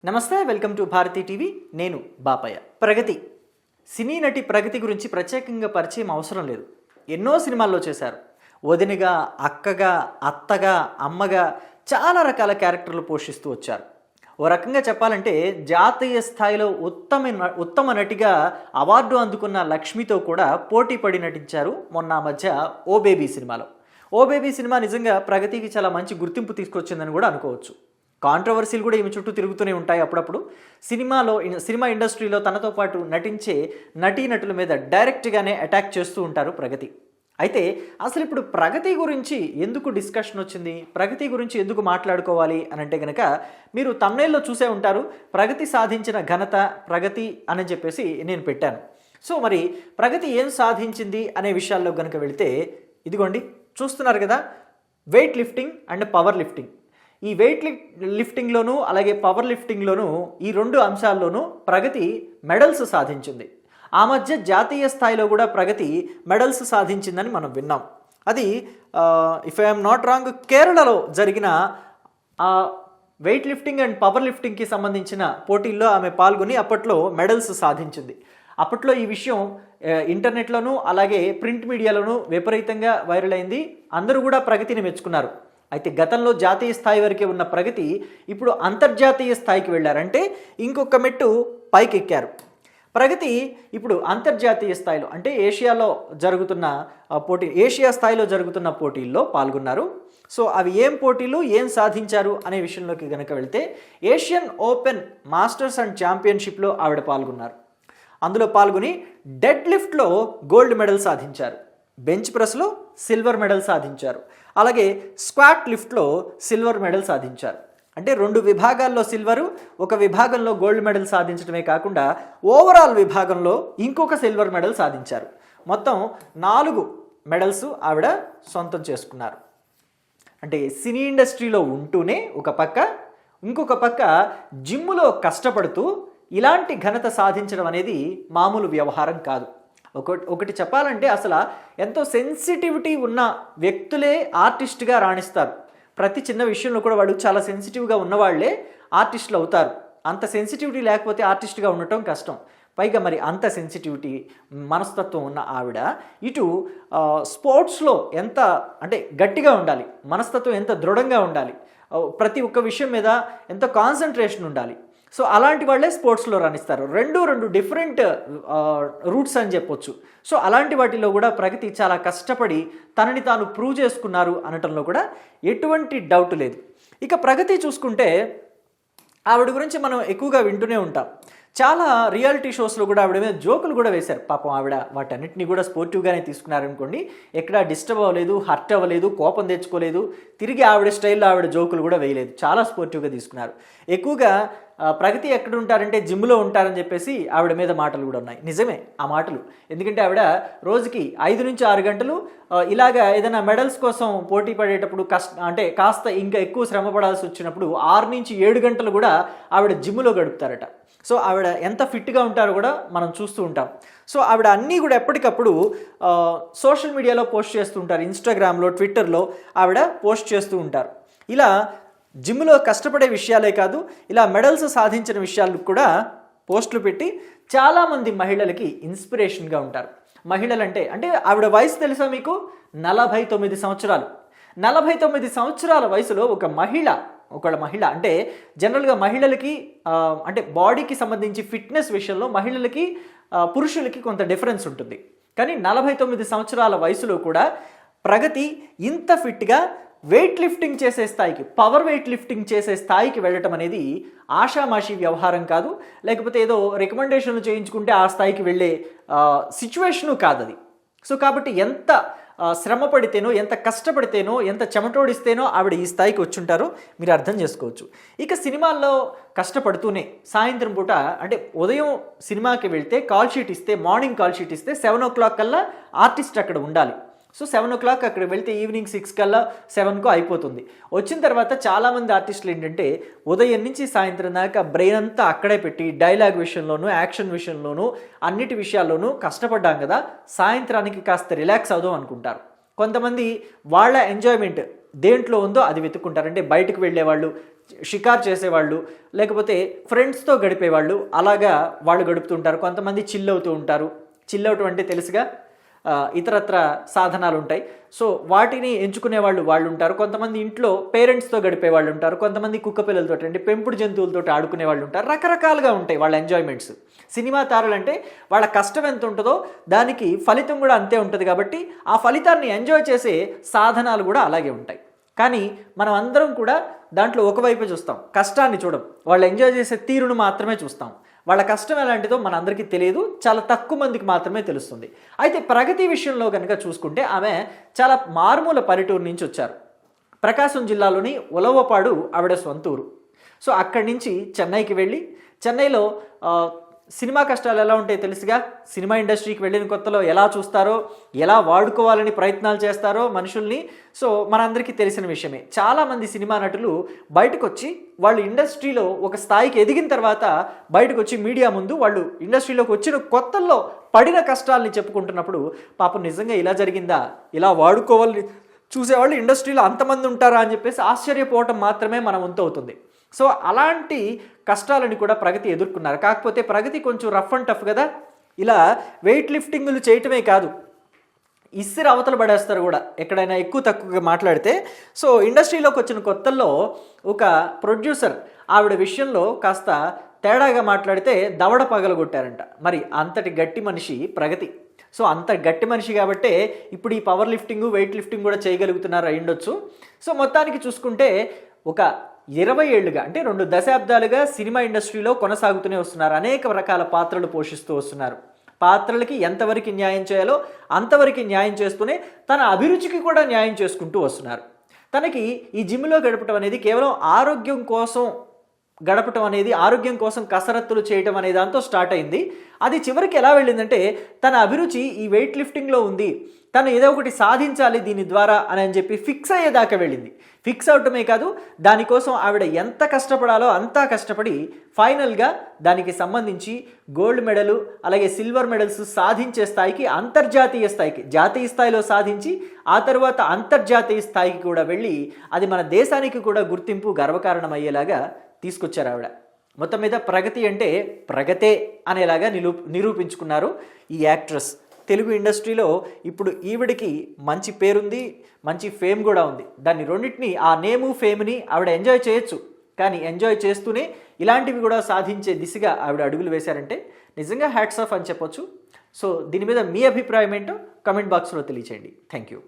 నమస్తే, welcome to Bharati TV. నేను బాపయ్య. ప్రగతి సినీ నటి ప్రగతి గురించి ప్రత్యేకంగా పరిచయం అవసరం లేదు. ఎన్నో సినిమాల్లో చేశారు. వదినగా, అక్కగా, అత్తగా, అమ్మగా చాలా రకాల క్యారెక్టర్లు పోషిస్తూ వచ్చారు. ఓ రకంగా చెప్పాలంటే జాతీయ స్థాయిలో ఉత్తమ నటిగా అవార్డు అందుకున్న లక్ష్మితో కూడా పోటీ పడి నటించారు మొన్న మధ్య ఓ బేబీ సినిమాలో. ఓ బేబీ సినిమా నిజంగా ప్రగతికి చాలా మంచి గుర్తింపు తీసుకొచ్చిందని కూడా అనుకోవచ్చు. కాంట్రవర్సీలు కూడా ఈమె చుట్టూ తిరుగుతూనే ఉంటాయి. అప్పుడప్పుడు సినిమా ఇండస్ట్రీలో తనతో పాటు నటించే నటీనటుల మీద డైరెక్ట్గానే అటాక్ చేస్తూ ఉంటారు ప్రగతి. అయితే అసలు ఇప్పుడు ప్రగతి గురించి ఎందుకు డిస్కషన్ వచ్చింది, ప్రగతి గురించి ఎందుకు మాట్లాడుకోవాలి అని అంటే కనుక మీరు తమ్నైల్లో చూసే ఉంటారు. ప్రగతి సాధించిన ఘనత ప్రగతి అని చెప్పేసి నేను పెట్టాను. సో మరి ప్రగతి ఏం సాధించింది అనే విషయాల్లో కనుక వెళితే ఇదిగోండి చూస్తున్నారు కదా, weight lifting and power lifting. ఈ వెయిట్ లిఫ్టింగ్లోనూ అలాగే పవర్ లిఫ్టింగ్లోనూ ఈ రెండు అంశాల్లోనూ ప్రగతి మెడల్స్ సాధించింది. ఆ మధ్య జాతీయ స్థాయిలో కూడా ప్రగతి మెడల్స్ సాధించిందని మనం విన్నాం. అది ఇఫ్ ఐఎమ్ నాట్ రాంగ్ కేరళలో జరిగిన వెయిట్ లిఫ్టింగ్ అండ్ పవర్ లిఫ్టింగ్కి సంబంధించిన పోటీల్లో ఆమె పాల్గొని అప్పట్లో మెడల్స్ సాధించింది. అప్పట్లో ఈ విషయం ఇంటర్నెట్లోనూ అలాగే ప్రింట్ మీడియాలోనూ విపరీతంగా వైరల్ అయింది. అందరూ కూడా ప్రగతిని మెచ్చుకున్నారు. అయితే గతంలో జాతీయ స్థాయి వరకే ఉన్న ప్రగతి ఇప్పుడు అంతర్జాతీయ స్థాయికి వెళ్ళారంటే ఇంకొక మెట్టు పైకి ఎక్కారు. ప్రగతి ఇప్పుడు అంతర్జాతీయ స్థాయిలో అంటే ఏషియా స్థాయిలో జరుగుతున్న పోటీల్లో పాల్గొన్నారు. సో అవి ఏం పోటీలు, ఏం సాధించారు అనే విషయంలోకి కనుక వెళ్తే ఏషియన్ ఓపెన్ మాస్టర్స్ అండ్ ఛాంపియన్షిప్లో ఆవిడ పాల్గొన్నారు. అందులో పాల్గొని డెడ్ లిఫ్ట్లో గోల్డ్ మెడల్ సాధించారు, బెంచ్ ప్రెస్లో సిల్వర్ మెడల్ సాధించారు, అలాగే స్క్వాట్ లిఫ్ట్లో సిల్వర్ మెడల్ సాధించారు. అంటే 2 విభాగాల్లో సిల్వరు, ఒక విభాగంలో గోల్డ్ మెడల్ సాధించడమే కాకుండా ఓవరాల్ విభాగంలో ఇంకొక సిల్వర్ మెడల్ సాధించారు. మొత్తం 4 మెడల్స్ ఆవిడ సొంతం చేసుకున్నారు. అంటే సినీ ఇండస్ట్రీలో ఉంటూనే ఒక పక్క, ఇంకొక పక్క జిమ్ములో కష్టపడుతూ ఇలాంటి ఘనత సాధించడం అనేది మామూలు వ్యవహారం కాదు. ఒకటి చెప్పాలంటే అసలు ఎంతో సెన్సిటివిటీ ఉన్న వ్యక్తులే ఆర్టిస్ట్గా రాణిస్తారు. ప్రతి చిన్న విషయంలో కూడా వాడు చాలా సెన్సిటివ్గా ఉన్నవాళ్లే ఆర్టిస్టులు అవుతారు. అంత సెన్సిటివిటీ లేకపోతే ఆర్టిస్ట్గా ఉండటం కష్టం. పైగా మరి అంత సెన్సిటివిటీ మనస్తత్వం ఉన్న ఆవిడ ఇటు స్పోర్ట్స్లో ఎంత అంటే గట్టిగా ఉండాలి, మనస్తత్వం ఎంత దృఢంగా ఉండాలి, ప్రతి ఒక్క విషయం మీద ఎంత కాన్సన్ట్రేషన్ ఉండాలి. సో అలాంటి వాళ్ళే స్పోర్ట్స్లో రాణిస్తారు. రెండు డిఫరెంట్ రూట్స్ అని చెప్పొచ్చు. సో అలాంటి వాటిలో కూడా ప్రగతి చాలా కష్టపడి తనని తాను ప్రూవ్ చేసుకున్నారు అనటంలో కూడా ఎటువంటి డౌట్ లేదు. ఇక ప్రగతి చూసుకుంటే ఆవిడ గురించి మనం ఎక్కువగా వింటూనే ఉంటాం. చాలా రియాలిటీ షోస్లో కూడా ఆవిడ మీద జోకులు కూడా వేశారు. పాపం ఆవిడ వాటన్నిటిని కూడా స్పోర్టివ్గానే తీసుకున్నారనుకోండి. ఎక్కడా డిస్టర్బ్ అవ్వలేదు, హర్ట్ అవ్వలేదు, కోపం తెచ్చుకోలేదు. తిరిగి ఆవిడ స్టైల్లో ఆవిడ జోకులు కూడా వేయలేదు. చాలా స్పోర్టివ్గా తీసుకున్నారు. ఎక్కువగా ప్రగతి ఎక్కడ ఉంటారంటే జిమ్లో ఉంటారని చెప్పేసి ఆవిడ మీద మాటలు కూడా ఉన్నాయి. నిజమే ఆ మాటలు. ఎందుకంటే ఆవిడ రోజుకి 5 నుంచి 6 గంటలు ఇలాగా ఏదైనా మెడల్స్ కోసం పోటీ పడేటప్పుడు కాస్త ఇంకా ఎక్కువ శ్రమ పడాల్సి వచ్చినప్పుడు 6 నుంచి 7 గంటలు కూడా ఆవిడ జిమ్లో గడుపుతారట. సో ఆవిడ ఎంత ఫిట్గా ఉంటారో కూడా మనం చూస్తూ ఉంటాం. సో ఆవిడ అన్నీ కూడా ఎప్పటికప్పుడు సోషల్ మీడియాలో పోస్ట్ చేస్తూ ఉంటారు. ఇన్స్టాగ్రామ్లో, ట్విట్టర్లో ఆవిడ పోస్ట్ చేస్తూ ఉంటారు. ఇలా జిమ్లో కష్టపడే విషయాలే కాదు, ఇలా మెడల్స్ సాధించిన విషయాలు కూడా పోస్టులు పెట్టి చాలామంది మహిళలకి ఇన్స్పిరేషన్గా ఉంటారు. మహిళలంటే ఆవిడ వయసు తెలుసా మీకు? 49 సంవత్సరాలు. 49 సంవత్సరాల వయసులో ఒక మహిళ అంటే జనరల్గా మహిళలకి అంటే బాడీకి సంబంధించి ఫిట్నెస్ విషయంలో మహిళలకి పురుషులకి కొంత డిఫరెన్స్ ఉంటుంది. కానీ 49 సంవత్సరాల వయసులో కూడా ప్రగతి ఇంత ఫిట్గా వెయిట్ లిఫ్టింగ్ చేసే స్థాయికి, పవర్ వెయిట్ లిఫ్టింగ్ చేసే స్థాయికి వెళ్ళటం అనేది ఆషామాషి వ్యవహారం కాదు. లేకపోతే ఏదో రికమెండేషన్లు చేయించుకుంటే ఆ స్థాయికి వెళ్ళే సిచ్యువేషను కాదు అది. సో కాబట్టి ఎంత శ్రమ పడితేనో, ఎంత కష్టపడితేనో, ఎంత చెమటోడిస్తేనో ఆవిడ ఈ స్థాయికి వచ్చుంటారో మీరు అర్థం చేసుకోవచ్చు. ఇక సినిమాల్లో కష్టపడుతూనే సాయంత్రం పూట ఉదయం సినిమాకి వెళ్తే మార్నింగ్ కాల్ షీట్ ఇస్తే 7 o'clock కల్లా ఆర్టిస్ట్ అక్కడ ఉండాలి. సో 7 o'clock అక్కడ వెళ్తే ఈవినింగ్ 6 కల్లా 7కు అయిపోతుంది. వచ్చిన తర్వాత చాలామంది ఆర్టిస్టులు ఏంటంటే ఉదయం నుంచి సాయంత్రం దాకా బ్రెయిన్ అంతా అక్కడే పెట్టి డైలాగ్ విషయంలోనూ, యాక్షన్ విషయంలోనూ, అన్నిటి విషయాల్లోనూ కష్టపడ్డాం కదా, సాయంత్రానికి కాస్త రిలాక్స్ అవుదాం అనుకుంటారు. కొంతమంది వాళ్ళ ఎంజాయ్మెంట్ దేంట్లో ఉందో అది వెతుక్కుంటారు. బయటకు వెళ్ళేవాళ్ళు, షికార్ చేసేవాళ్ళు, లేకపోతే ఫ్రెండ్స్తో గడిపేవాళ్ళు, అలాగా వాళ్ళు గడుపుతుంటారు. కొంతమంది చిల్ అవుతూ ఉంటారు. చిల్ అవటం అంటే తెలుసుగా, ఇతరత్ర సాధనాలు ఉంటాయి. సో వాటిని ఎంచుకునే వాళ్ళు ఉంటారు. కొంతమంది ఇంట్లో పేరెంట్స్తో గడిపే వాళ్ళు ఉంటారు. కొంతమంది కుక్క పిల్లలతో అంటే పెంపుడు జంతువులతో ఆడుకునే వాళ్ళు ఉంటారు. రకరకాలుగా ఉంటాయి వాళ్ళ ఎంజాయ్మెంట్స్. సినిమా తారలంటే వాళ్ళ కష్టం ఎంత ఉంటుందో దానికి ఫలితం కూడా అంతే ఉంటుంది. కాబట్టి ఆ ఫలితాన్ని ఎంజాయ్ చేసే సాధనాలు కూడా అలాగే ఉంటాయి. కానీ మనం అందరం కూడా దాంట్లో ఒకవైపే చూస్తాం, కష్టాన్ని చూడం. వాళ్ళు ఎంజాయ్ చేసే తీరును మాత్రమే చూస్తాం. వాళ్ళ కష్టం ఎలాంటిదో మనందరికీ తెలియదు, చాలా తక్కువ మందికి మాత్రమే తెలుస్తుంది. అయితే ప్రగతి విషయంలో కనుక చూసుకుంటే ఆమె చాలా మారుమూల పల్లెటూరు నుంచి వచ్చారు. ప్రకాశం జిల్లాలోని ఉలవపాడు ఆవిడ సొంత ఊరు. సో అక్కడి నుంచి చెన్నైకి వెళ్ళి, చెన్నైలో సినిమా కష్టాలు ఎలా ఉంటాయో తెలుసుగా. సినిమా ఇండస్ట్రీకి వెళ్ళిన కొత్తలో ఎలా చూస్తారో, ఎలా వాడుకోవాలని ప్రయత్నాలు చేస్తారో మనుషుల్ని. సో మనందరికీ తెలిసిన విషయమే. చాలామంది సినిమా నటులు బయటకు వచ్చి వాళ్ళు ఇండస్ట్రీలో ఒక స్థాయికి ఎదిగిన తర్వాత బయటకు వచ్చి మీడియా ముందు వాళ్ళు ఇండస్ట్రీలోకి వచ్చిన కొత్తల్లో పడిన కష్టాలని చెప్పుకుంటున్నప్పుడు, పాపం నిజంగా ఇలా జరిగిందా, ఇలా వాడుకోవాలని చూసేవాళ్ళు ఇండస్ట్రీలో అంతమంది ఉంటారా అని చెప్పేసి ఆశ్చర్యపోవటం మాత్రమే మన వంతు అవుతుంది. సో అలాంటి కష్టాలని కూడా ప్రగతి ఎదుర్కొన్నారు. కాకపోతే ప్రగతి కొంచెం రఫ్ అండ్ టఫ్ కదా. ఇలా వెయిట్ లిఫ్టింగ్లు చేయటమే కాదు, ఇస్సిరి అవతల పడేస్తారు కూడా ఎక్కడైనా ఎక్కువ తక్కువగా మాట్లాడితే. సో ఇండస్ట్రీలోకి వచ్చిన కొత్తల్లో ఒక ప్రొడ్యూసర్ ఆవిడ విషయంలో కాస్త తేడాగా మాట్లాడితే దవడ పగలగొట్టారంట. మరి అంతటి గట్టి మనిషి ప్రగతి. సో అంత గట్టి మనిషి కాబట్టే ఇప్పుడు ఈ పవర్ లిఫ్టింగ్, వెయిట్ లిఫ్టింగ్ కూడా చేయగలుగుతున్నారు అయ్యుండొచ్చు. సో మొత్తానికి చూసుకుంటే ఒక 20 ఏళ్లుగా అంటే 2 దశాబ్దాలుగా సినిమా ఇండస్ట్రీలో కొనసాగుతూనే వస్తున్నారు. అనేక రకాల పాత్రలు పోషిస్తూ వస్తున్నారు. పాత్రలకి ఎంతవరకు న్యాయం చేయాలో అంతవరకు న్యాయం చేస్తూనే తన అభిరుచికి కూడా న్యాయం చేసుకుంటూ వస్తున్నారు. తనకి ఈ జిమ్లో గడపటం అనేది కేవలం ఆరోగ్యం కోసం గడపటం అనేది, ఆరోగ్యం కోసం కసరత్తులు చేయటం అనే దాంతో స్టార్ట్ అయింది. అది చివరికి ఎలా వెళ్ళిందంటే తన అభిరుచి ఈ వెయిట్ లిఫ్టింగ్లో ఉంది, తను ఏదో ఒకటి సాధించాలి దీని ద్వారా అని చెప్పి ఫిక్స్ అయ్యేదాకా వెళ్ళింది. ఫిక్స్ అవటమే కాదు, దానికోసం ఆవిడ ఎంత కష్టపడాలో అంతా కష్టపడి ఫైనల్గా దానికి సంబంధించి గోల్డ్ మెడలు అలాగే సిల్వర్ మెడల్స్ సాధించే స్థాయికి, అంతర్జాతీయ స్థాయికి, జాతీయ స్థాయిలో సాధించి ఆ తర్వాత అంతర్జాతీయ స్థాయికి కూడా వెళ్ళి అది మన దేశానికి కూడా గుర్తింపు, గర్వకారణం అయ్యేలాగా తీసుకొచ్చారు ఆవిడ. మొత్తం మీద ప్రగతి అంటే ప్రగతే అనేలాగా నిరూపించుకున్నారు ఈ యాక్ట్రెస్. తెలుగు ఇండస్ట్రీలో ఇప్పుడు ఈవిడికి మంచి పేరుంది, మంచి ఫేమ్ కూడా ఉంది. దాన్ని రెండింటిని, ఆ నేము ఫేమ్ని ఆవిడ ఎంజాయ్ చేయొచ్చు. కానీ ఎంజాయ్ చేస్తూనే ఇలాంటివి కూడా సాధించే దిశగా ఆవిడ అడుగులు వేశారంటే నిజంగా హ్యాట్స్ ఆఫ్ అని చెప్పొచ్చు. సో దీని మీద మీ అభిప్రాయం ఏంటో కమెంట్ బాక్స్లో తెలియచేయండి. Thank you.